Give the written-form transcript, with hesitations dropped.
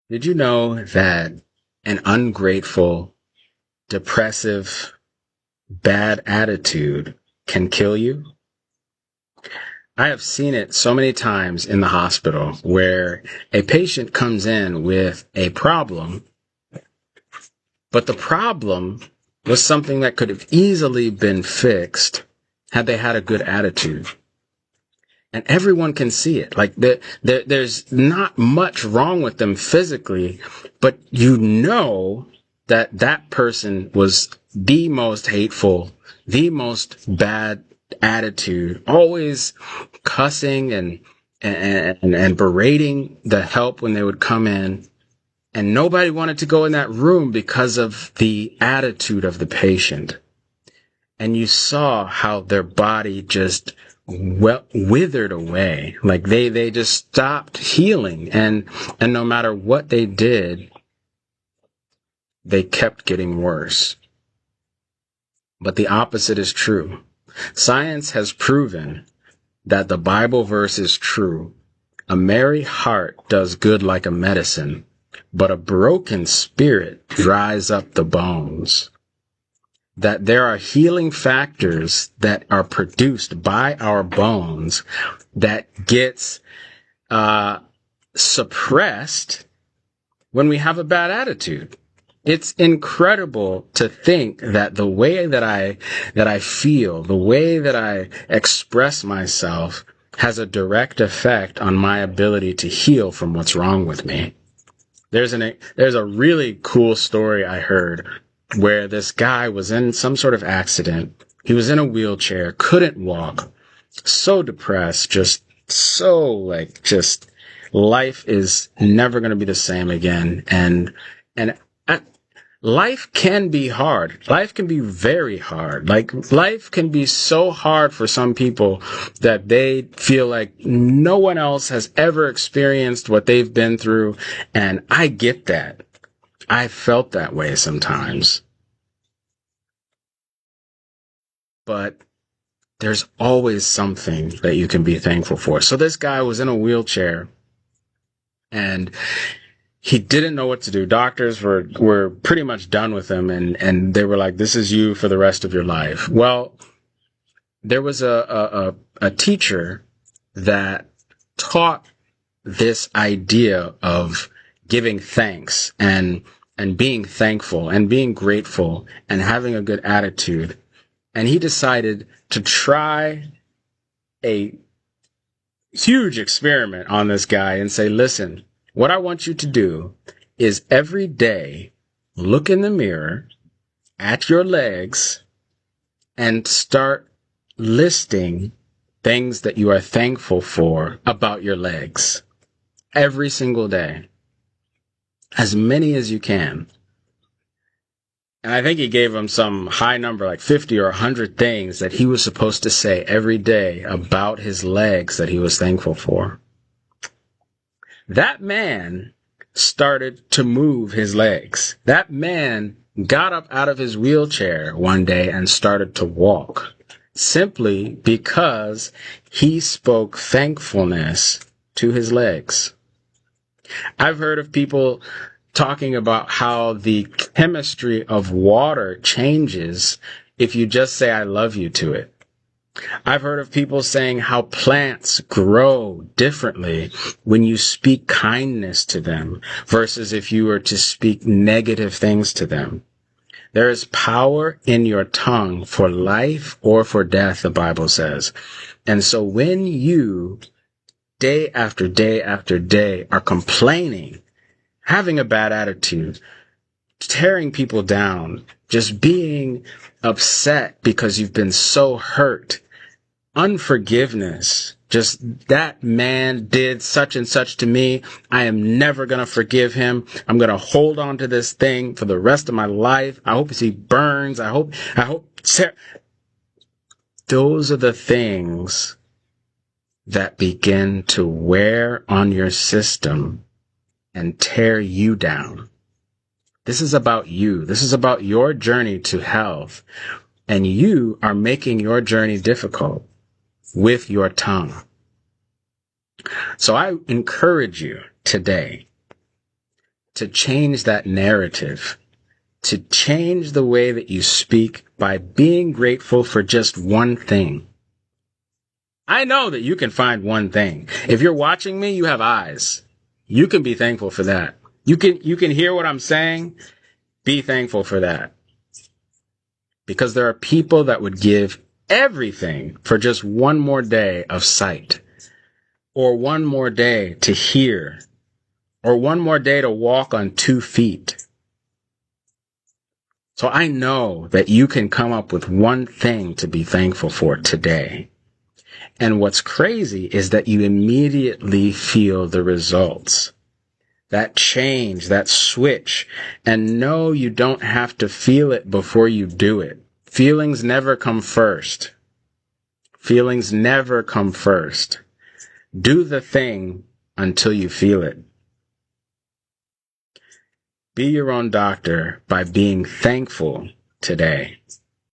Did you know that an ungrateful, depressive, bad attitude can kill you? I have seen it so many times in the hospital where a patient comes in with a problem, but the problem was something that could have easily been fixed had they had a good attitude. And everyone can see it. Like there's not much wrong with them physically, but you know that that person was the most hateful, the most bad attitude, always cussing and berating the help when they would come in. And nobody wanted to go in that room because of the attitude of the patient. And you saw how their body just withered away. Like they just stopped healing. And no matter what they did, they kept getting worse. But the opposite is true. Science has proven that the Bible verse is true. A merry heart does good like a medicine, but a broken spirit dries up the bones. That there are healing factors that are produced by our bones that gets suppressed when we have a bad attitude. It's incredible to think that the way that I feel, the way that I express myself has a direct effect on my ability to heal from what's wrong with me. There's a really cool story I heard where this guy was in some sort of accident. He was in a wheelchair, couldn't walk, so depressed, just life is never going to be the same again. And life can be hard. Life can be very hard. Like, life can be so hard for some people that they feel like no one else has ever experienced what they've been through. And I get that. I felt that way sometimes. But there's always something that you can be thankful for. So this guy was in a wheelchair and he didn't know what to do. Doctors were pretty much done with him, and they were like, this is you for the rest of your life. Well, there was a teacher that taught this idea of giving thanks and being thankful and being grateful and having a good attitude. And he decided to try a huge experiment on this guy and say, listen, what I want you to do is every day look in the mirror at your legs and start listing things that you are thankful for about your legs. Every single day. As many as you can. And I think he gave him some high number, like 50 or 100 things that he was supposed to say every day about his legs that he was thankful for. That man started to move his legs. That man got up out of his wheelchair one day and started to walk, simply because he spoke thankfulness to his legs. I've heard of people talking about how the chemistry of water changes if you just say I love you to it. I've heard of people saying how plants grow differently when you speak kindness to them versus if you were to speak negative things to them. There is power in your tongue for life or for death, the Bible says. And so when you, day after day after day, are complaining, having a bad attitude, tearing people down, just being upset because you've been so hurt, unforgiveness, just that man did such and such to me. I am never going to forgive him. I'm going to hold on to this thing for the rest of my life. I hope he burns. I hope. Those are the things that begin to wear on your system and tear you down. This is about you. This is about your journey to health. And you are making your journey difficult with your tongue. So I encourage you today to change that narrative, to change the way that you speak by being grateful for just one thing. I know that you can find one thing. If you're watching me, you have eyes. You can be thankful for that. You can hear what I'm saying. Be thankful for that. Because there are people that would give everything for just one more day of sight, or one more day to hear, or one more day to walk on 2 feet. So I know that you can come up with one thing to be thankful for today. And what's crazy is that you immediately feel the results. That change, that switch. And no, you don't have to feel it before you do it. Feelings never come first. Feelings never come first. Do the thing until you feel it. Be your own doctor by being thankful today.